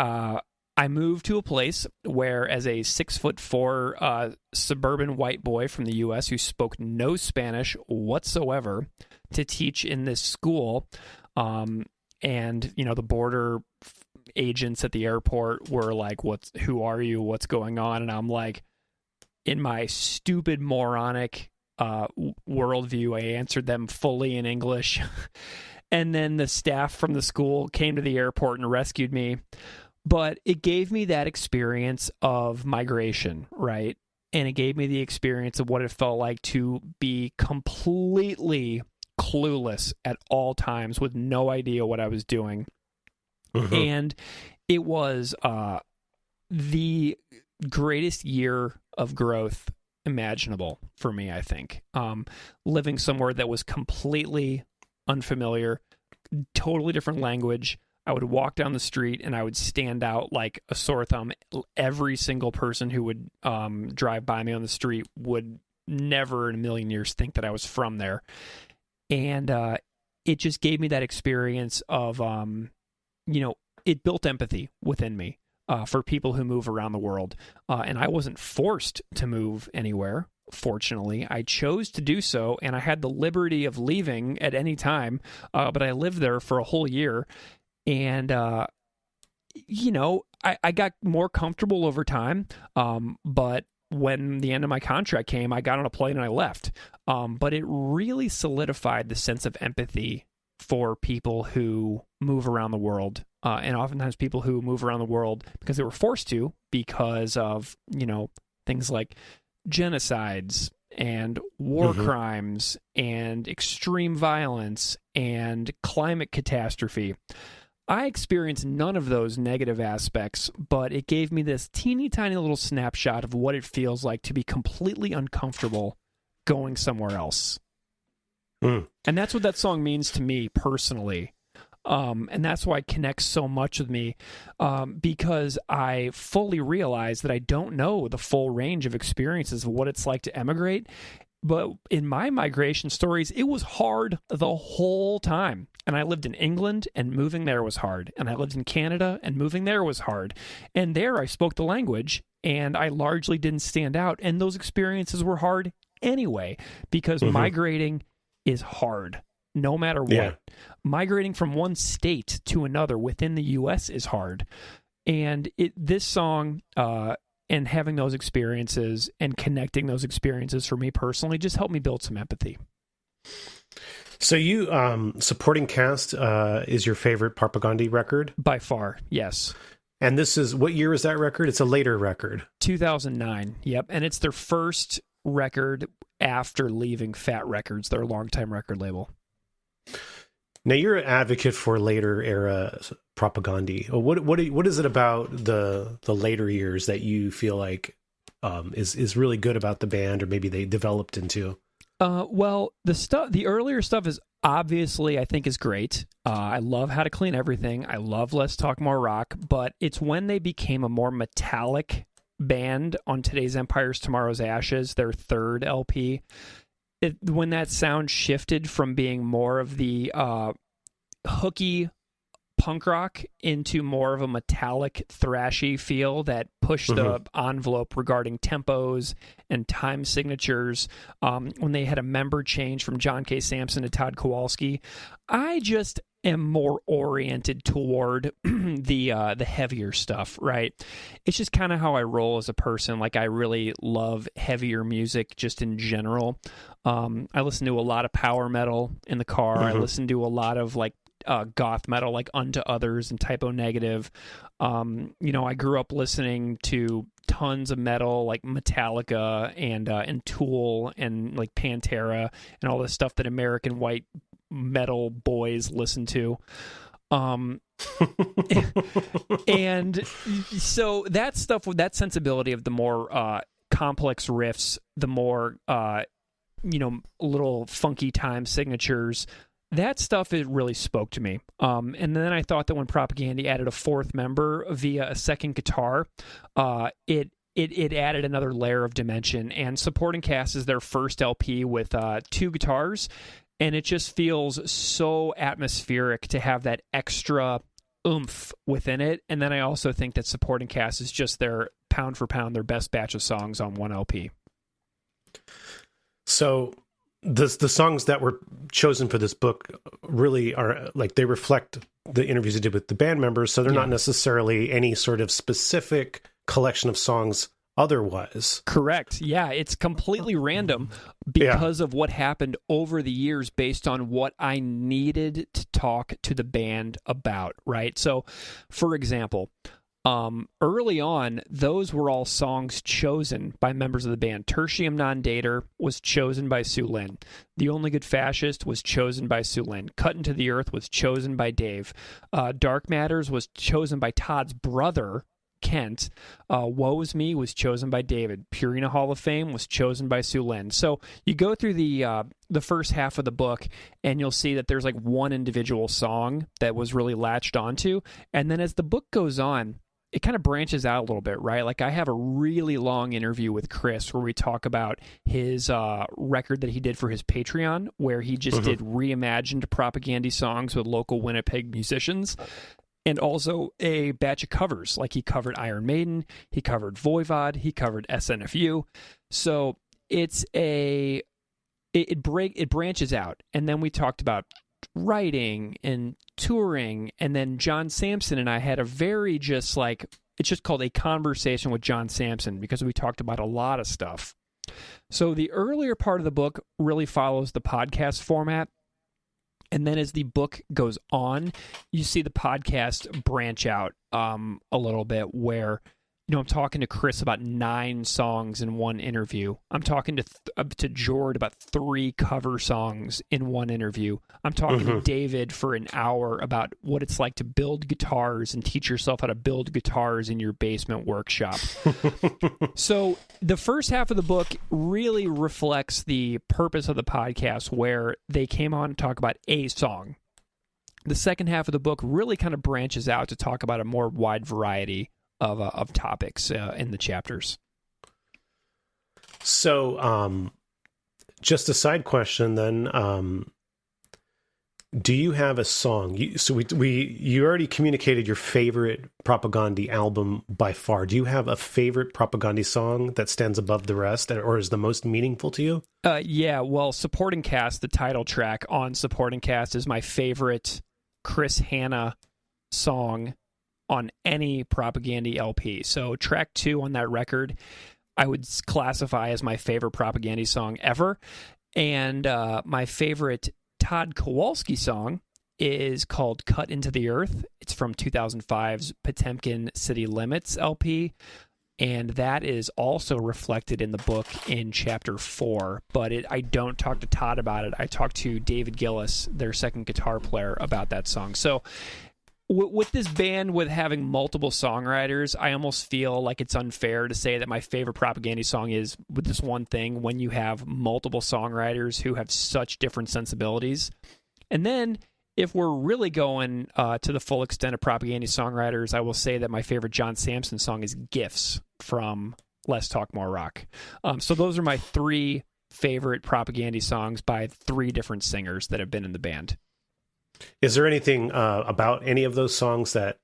I moved to a place where, as a 6'4" suburban white boy from the U.S. who spoke no Spanish whatsoever, to teach in this school. And the border agents at the airport were like, "Who are you? What's going on?" And I'm like, in my stupid moronic worldview, I answered them fully in English. And then the staff from the school came to the airport and rescued me. But it gave me that experience of migration, right? And it gave me the experience of what it felt like to be completely clueless at all times with no idea what I was doing. Mm-hmm. And it was the greatest year of growth imaginable for me, I think. Living somewhere that was completely unfamiliar, totally different language. I would walk down the street and I would stand out like a sore thumb. Every single person who would drive by me on the street would never in a million years think that I was from there. And it just gave me that experience of, it built empathy within me for people who move around the world. And I wasn't forced to move anywhere. Fortunately, I chose to do so, and I had the liberty of leaving at any time, but I lived there for a whole year. And, I got more comfortable over time, but when the end of my contract came, I got on a plane and I left. But it really solidified the sense of empathy for people who move around the world, and oftentimes people who move around the world because they were forced to, because of, things like genocides and war crimes and extreme violence and climate catastrophe. I experienced none of those negative aspects, but it gave me this teeny tiny little snapshot of what it feels like to be completely uncomfortable going somewhere else. And that's what that song means to me personally. And that's why it connects so much with me, because I fully realize that I don't know the full range of experiences of what it's like to emigrate. But in my migration stories, it was hard the whole time. And I lived in England, and moving there was hard. And I lived in Canada, and moving there was hard. And there I spoke the language, and I largely didn't stand out. And those experiences were hard anyway, because migrating is hard, no matter what. Yeah. Migrating from one state to another within the U.S. is hard. And this song... and having those experiences and connecting those experiences for me personally just helped me build some empathy. So you, Supporting Cast is your favorite Propagandhi record? By far, yes. And this is, what year is that record? It's a later record. 2009, yep. And it's their first record after leaving Fat Records, their longtime record label. Now, you're an advocate for later era Propagandhi. What is it about the later years that you feel like is really good about the band, or maybe they developed into? Well, the earlier stuff is obviously, I think, is great. I love How to Clean Everything. I love Let's Talk More Rock. But it's when they became a more metallic band on Today's Empires, Tomorrow's Ashes, their third LP. When that sound shifted from being more of the hooky punk rock into more of a metallic, thrashy feel that pushed the envelope regarding tempos and time signatures, when they had a member change from John K. Sampson to Todd Kowalski, I just am more oriented toward the heavier stuff, right? It's just kind of how I roll as a person. Like, I really love heavier music just in general. I listen to a lot of power metal in the car. I listen to a lot of like goth metal, like Unto Others and Typo Negative. I grew up listening to tons of metal, like Metallica and Tool and like Pantera and all this stuff that American white metal boys listen to. And so that stuff, with that sensibility of the more complex riffs, the more little funky time signatures, that stuff, it really spoke to me. And then I thought that when Propagandhi added a fourth member via a second guitar, it added another layer of dimension. And Supporting Cast is their first LP with 2 guitars, and it just feels so atmospheric to have that extra oomph within it. And then I also think that Supporting Cast is just their pound for pound, their best batch of songs on one LP. So the songs that were chosen for this book really are like, they reflect the interviews you did with the band members. So they're not necessarily any sort of specific collection of songs otherwise. Correct. Yeah, it's completely random because of what happened over the years based on what I needed to talk to the band about, right? So, for example, early on, those were all songs chosen by members of the band. Tertium Non Dater was chosen by Sue Lin. The Only Good Fascist was chosen by Sue Lin. Cut into the Earth was chosen by Dave. Dark Matters was chosen by Todd's brother, Kent. Woe Is Me was chosen by David. Purina Hall of Fame was chosen by Sue Lin. So you go through the first half of the book, and you'll see that there's like one individual song that was really latched onto. And then as the book goes on, it kind of branches out a little bit, right? Like, I have a really long interview with Chris where we talk about his record that he did for his Patreon, where he just did reimagined Propagandhi songs with local Winnipeg musicians. And also a batch of covers. Like, he covered Iron Maiden, he covered Voivod, he covered SNFU. So it branches out. And then we talked about writing and touring. And then John Sampson and I had a very it's just called A Conversation with John Sampson, because we talked about a lot of stuff. So the earlier part of the book really follows the podcast format. And then as the book goes on, you see the podcast branch out a little bit, where, I'm talking to Chris about 9 songs in one interview. I'm talking to Jord about 3 cover songs in one interview. I'm talking to David for an hour about what it's like to build guitars and teach yourself how to build guitars in your basement workshop. So the first half of the book really reflects the purpose of the podcast, where they came on to talk about a song. The second half of the book really kind of branches out to talk about a more wide variety of topics in the chapters. So, just a side question then. Do you have a song? You already communicated your favorite Propagandhi album by far. Do you have a favorite Propagandhi song that stands above the rest, or is the most meaningful to you? Yeah, well, Supporting Cast, the title track on Supporting Cast, is my favorite Chris Hanna song on any Propagandhi LP. So track 2 on that record, I would classify as my favorite Propagandhi song ever. And my favorite Todd Kowalski song is called Cut Into the Earth. It's from 2005's Potemkin City Limits LP. And that is also reflected in the book in chapter 4. But I don't talk to Todd about it. I talk to David Gillis, their second guitar player, about that song. So with this band, with having multiple songwriters, I almost feel like it's unfair to say that my favorite Propagandhi song is with this one thing, when you have multiple songwriters who have such different sensibilities. And then, if we're really going to the full extent of Propagandhi songwriters, I will say that my favorite John Sampson song is Gifts from Less Talk More Rock. So those are my 3 favorite Propagandhi songs by 3 different singers that have been in the band. Is there anything about any of those songs that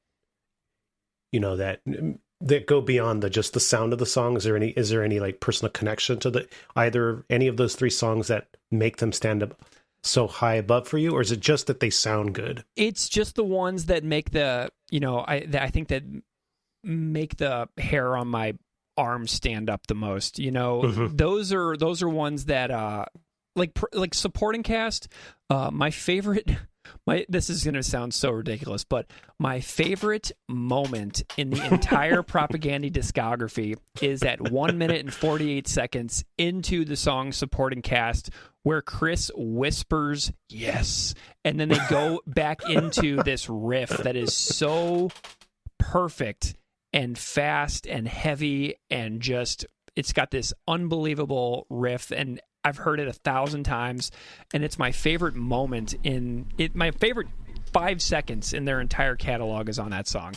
that go beyond just the sound of the song? Is there any like personal connection to either any of those 3 songs that make them stand so high above for you, or is it just that they sound good? It's just the ones that make the, I think that make the hair on my arms stand up the most. Those are ones that like supporting cast. My favorite. This is going to sound so ridiculous, but my favorite moment in the entire Propagandhi discography is at 1 minute and 48 seconds into the song Supporting Cast, where Chris whispers, yes, and then they go back into this riff that is so perfect and fast and heavy, and just, it's got this unbelievable riff, and I've heard it 1,000 times, and it's my favorite moment in it. My favorite 5 seconds in their entire catalog is on that song.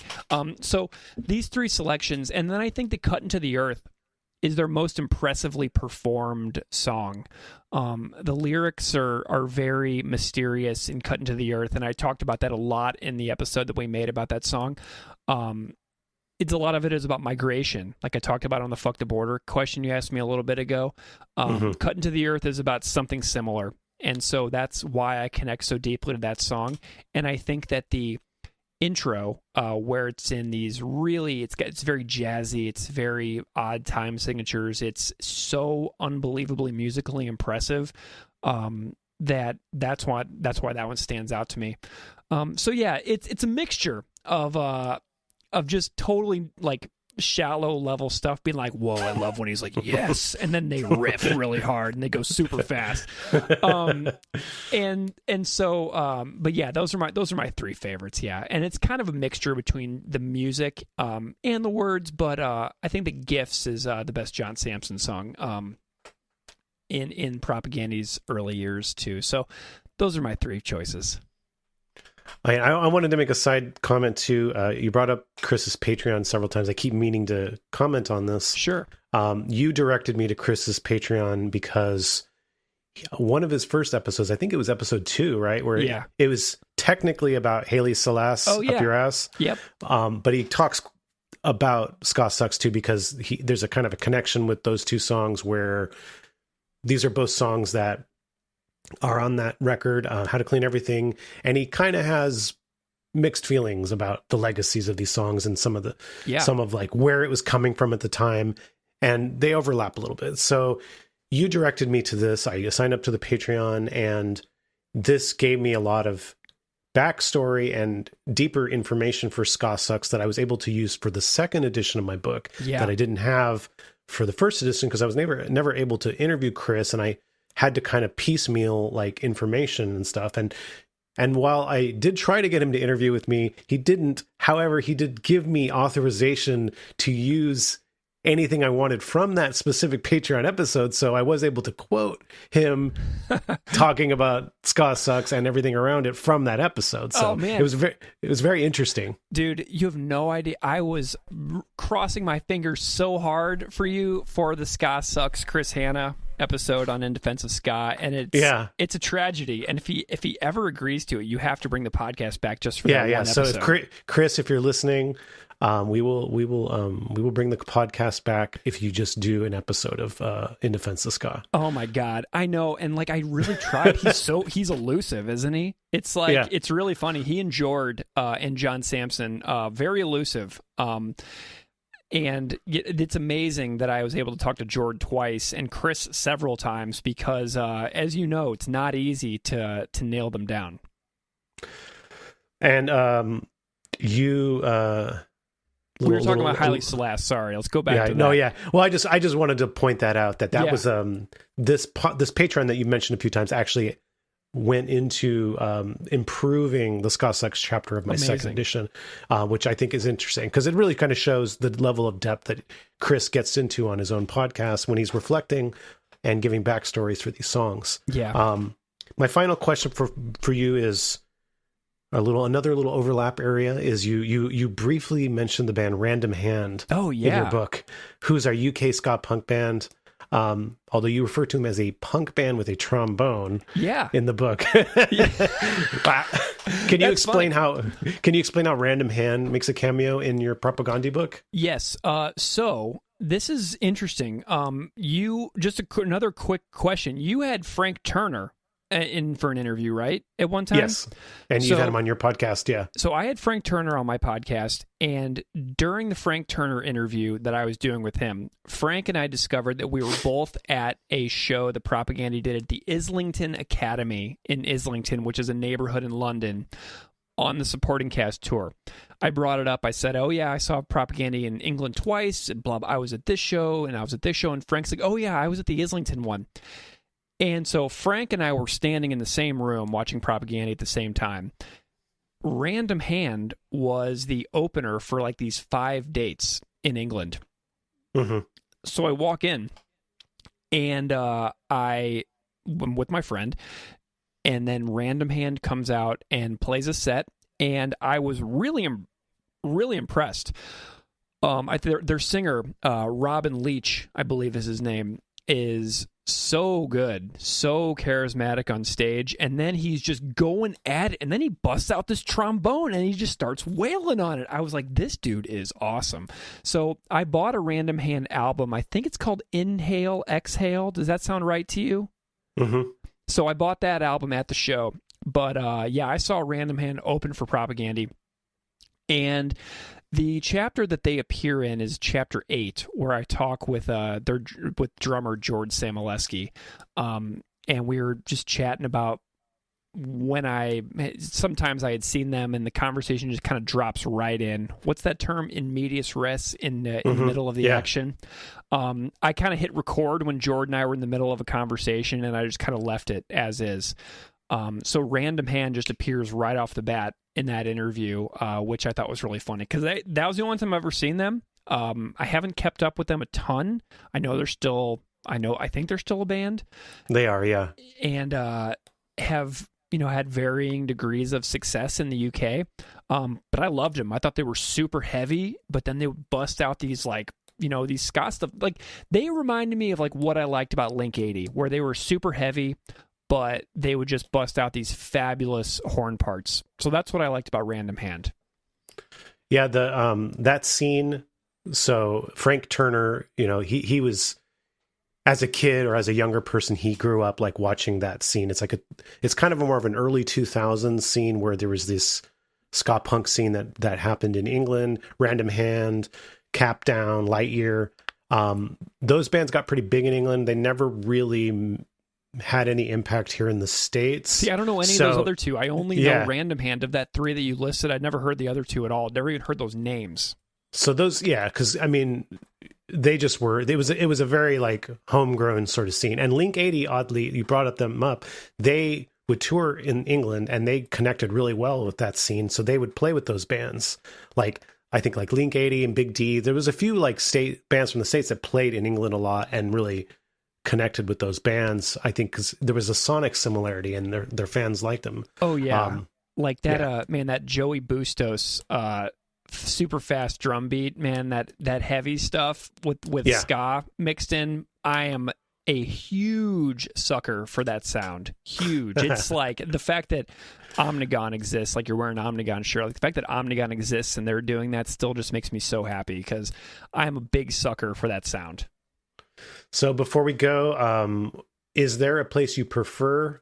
So these three selections, and then I think the Cut Into the Earth is their most impressively performed song. The lyrics are very mysterious in Cut Into the Earth, and I talked about that a lot in the episode that we made about that song. It's a lot of it is about migration, like I talked about on the Fuck the Border question you asked me a little bit ago. Cut Into the Earth is about something similar, and so that's why I connect so deeply to that song. And I think that the intro, where it's in these really, it's very jazzy, it's very odd time signatures, it's so unbelievably musically impressive, that's why that one stands out to me. So yeah, it's a mixture of just totally like shallow level stuff, being like, whoa, I love when he's like, yes, and then they riff really hard and they go super fast. And so but yeah, those are my three favorites. Yeah. And it's kind of a mixture between the music and the words, but I think the Gifts is the best John Samson song in Propagandhi's early years too. So those are my three choices. I wanted to make a side comment too. You brought up Chris's Patreon several times. I keep meaning to comment on this. Sure. You directed me to Chris's Patreon because one of his first episodes, I think it was episode 2, right? Where it was technically about Haile Selassie up your ass. Yep. But he talks about Ska Sucks too, because there's a kind of a connection with those two songs, where these are both songs that are on that record, How to Clean Everything, and he kind of has mixed feelings about the legacies of these songs and some of like where it was coming from at the time, and they overlap a little bit. So you directed me to this. I signed up to the Patreon, and this gave me a lot of backstory and deeper information for Ska Sucks that I was able to use for the second edition of my book that I didn't have for the first edition, because I was never able to interview Chris, and I had to kind of piecemeal like information and stuff. And while I did try to get him to interview with me, he didn't. However, he did give me authorization to use anything I wanted from that specific Patreon episode. So I was able to quote him talking about Ska Sucks and everything around it from that episode. So it was very interesting. Dude, you have no idea. I was crossing my fingers so hard for you for the Ska Sucks Chris Hanna episode on In Defense of Ska, and it's a tragedy. And if he ever agrees to it, you have to bring the podcast back just for that one episode. So if Chris, if you're listening, we will bring the podcast back if you just do an episode of In Defense of Ska. Oh my God, I know, and like I really tried. He's elusive, isn't he? It's like it's really funny. He and Jord and John Samson, very elusive. And it's amazing that I was able to talk to Jord twice and Chris several times, because as you know, it's not easy to nail them down. And you we were talking about Haile Selassie. Sorry, let's go back to that. No, yeah. Well, I just wanted to point that out, that was this Patreon that you mentioned a few times actually went into improving the Ska Sucks chapter of my second edition, which I think is interesting, because it really kind of shows the level of depth that Chris gets into on his own podcast when he's reflecting and giving backstories for these songs. Yeah. My final question for you is another little overlap area is you briefly mentioned the band Random Hand in your book, who's our UK ska punk band. Although you refer to him as a punk band with a trombone in the book. Can you explain how Random Hand makes a cameo in your Propagandhi book? Yes. So this is interesting. Another quick question. You had Frank Turner in for an interview, right? At one time? Yes. And you've had him on your podcast, yeah. So I had Frank Turner on my podcast, and during the Frank Turner interview that I was doing with him, Frank and I discovered that we were both at a show that Propagandhi did at the Islington Academy in Islington, which is a neighborhood in London, on the supporting cast tour. I brought it up. I said, oh, yeah, I saw Propagandhi in England twice. And blah, blah. I was at this show, and I was at this show. And Frank's like, oh, yeah, I was at the Islington one. And so Frank and I were standing in the same room watching Propagandhi at the same time. Random Hand was the opener for like these 5 dates in England. Mm-hmm. So I walk in, and I'm with my friend, and then Random Hand comes out and plays a set, and I was really impressed. Their singer, Robin Leach, I believe is his name, is so good, so charismatic on stage, and then he's just going at it, and then he busts out this trombone, and he just starts wailing on it. I was like, this dude is awesome. So I bought a Random Hand album. I think it's called Inhale, Exhale. Does that sound right to you? Mm-hmm. So I bought that album at the show. But yeah, I saw Random Hand open for Propagandhi. And the chapter that they appear in is chapter 8, where I talk with drummer George Samoleski. And we were just chatting about sometimes I had seen them, and the conversation just kind of drops right in. What's that term? In medias res, in the middle of the action. I kind of hit record when George and I were in the middle of a conversation, and I just kind of left it as is. So Random Hand just appears right off the bat in that interview, which I thought was really funny, because that was the only time I've ever seen them. I haven't kept up with them a ton. I think they're still a band. They are, yeah. And have had varying degrees of success in the UK. But I loved them. I thought they were super heavy, but then they would bust out these these ska stuff. Like, they reminded me of like what I liked about Link 80, where they were super heavy, but they would just bust out these fabulous horn parts. So that's what I liked about Random Hand. Yeah, that scene. So Frank Turner, he was, as a kid or as a younger person, he grew up like watching that scene. It's kind of more of an early 2000s scene where there was this ska punk scene that happened in England. Random Hand, Cap Down, Light Year. Those bands got pretty big in England. They never really had any impact here in the States. See, I don't know any of those other two. I only know Random Hand. Of that 3 that you listed, I'd never heard the other 2 at all. Never even heard those names. So those, because I mean, they just were. It was a very like homegrown sort of scene. And Link 80, oddly, you brought them up. They would tour in England, and they connected really well with that scene. So they would play with those bands, like I think like Link 80 and Big D. There was a few like state bands from the States that played in England a lot and really connected with those bands, I think, because there was a sonic similarity and their fans liked them. Oh yeah, like that that Joey Bustos super fast drum beat, man, that heavy stuff with ska mixed in. I am a huge sucker for that sound. Huge. It's like the fact that Omnigon exists, like you're wearing an Omnigon shirt, like the fact that Omnigon exists and they're doing that still just makes me so happy, because I'm a big sucker for that sound. So before we go, is there a place you prefer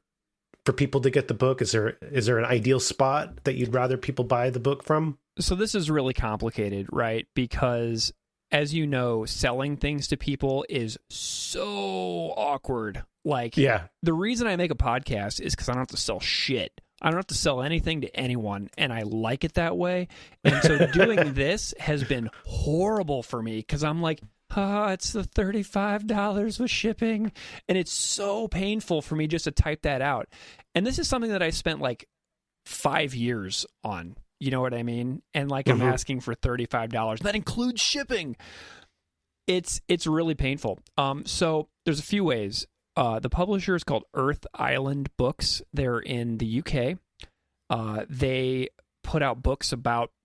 for people to get the book? Is there an ideal spot that you'd rather people buy the book from? So this is really complicated, right? Because, as you know, selling things to people is so awkward. Like, the reason I make a podcast is because I don't have to sell shit. I don't have to sell anything to anyone, and I like it that way. And so doing this has been horrible for me, because I'm like, it's the $35 with shipping. And it's so painful for me just to type that out. And this is something that I spent like 5 years on. You know what I mean? And like, I'm asking for $35. That includes shipping. It's really painful. So there's a few ways. The publisher is called Earth Island Books. They're in the UK. They put out books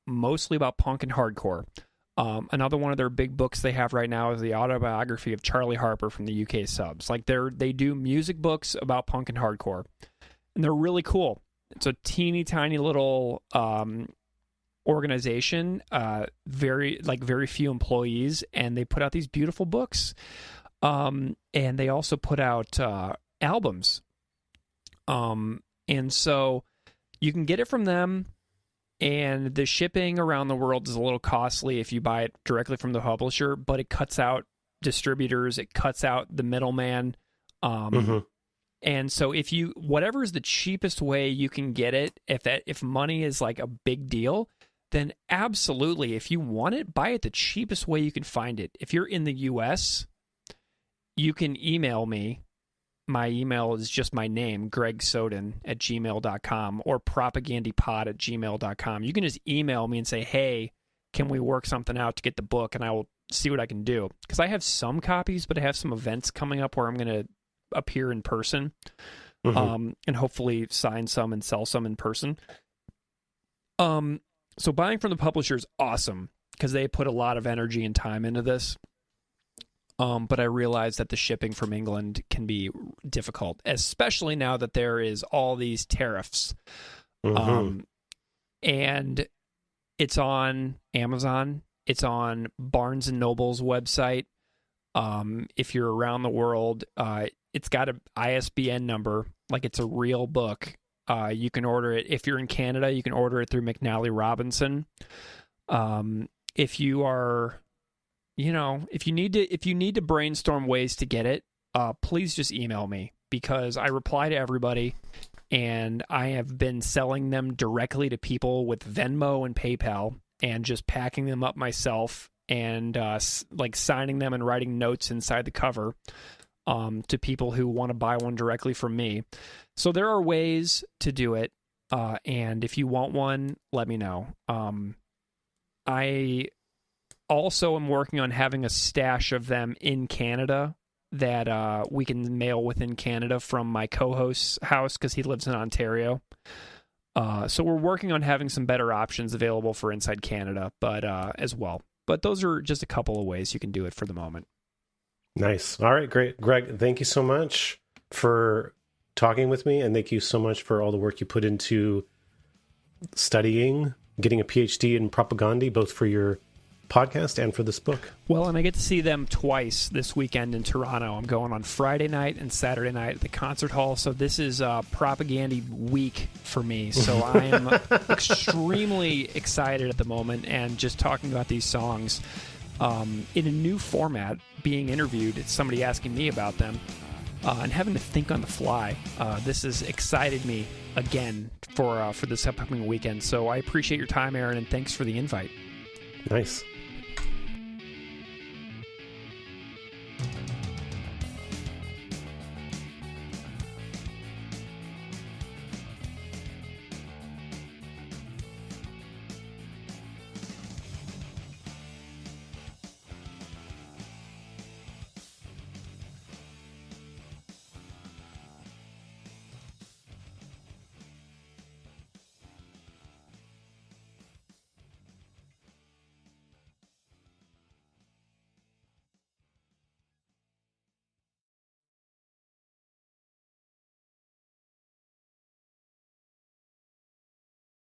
mostly about punk and hardcore. Another one of their big books they have right now is the autobiography of Charlie Harper from the UK subs. Like, they do music books about punk and hardcore, and they're really cool. It's a teeny tiny little organization, very few employees, and they put out these beautiful books. And they also put out albums. And so you can get it from them, and the shipping around the world is a little costly if you buy it directly from the publisher, but it cuts out distributors, it cuts out the middleman. And so whatever is the cheapest way you can get it, if money is like a big deal, then absolutely, if you want it, buy it the cheapest way you can find it. If you're in the US, you can email me. My email is just my name, Greg Soden at gmail.com, or propagandipod@gmail.com. You can just email me and say, hey, can we work something out to get the book? And I will see what I can do. Because I have some copies, but I have some events coming up where I'm going to appear in person, and hopefully sign some and sell some in person. So buying from the publisher is awesome because they put a lot of energy and time into this. But I realize that the shipping from England can be difficult, especially now that there is all these tariffs. And it's on Amazon. It's on Barnes & Noble's website. If you're around the world, it's got an ISBN number, like it's a real book. You can order it. If you're in Canada, you can order it through McNally Robinson. If you are, if you need to brainstorm ways to get it, please just email me, because I reply to everybody, and I have been selling them directly to people with Venmo and PayPal, and just packing them up myself, and like signing them and writing notes inside the cover to people who want to buy one directly from me. So there are ways to do it, and if you want one, let me know. I also am working on having a stash of them in Canada that we can mail within Canada from my co-host's house, because he lives in Ontario. So we're working on having some better options available for inside Canada, but as well. But those are just a couple of ways you can do it for the moment. Nice. All right, great. Greg, thank you so much for talking with me, and thank you so much for all the work you put into studying, getting a PhD in Propagandhi, both for your podcast and for this book. Well, and I get to see them twice this weekend in Toronto. I'm going on Friday night and Saturday night at the concert hall. So this is Propagandhi week for me. So I am extremely excited at the moment, and just talking about these songs in a new format, being interviewed, somebody asking me about them, and having to think on the fly. This has excited me again for this upcoming weekend. So I appreciate your time, Aaron, and thanks for the invite. Nice.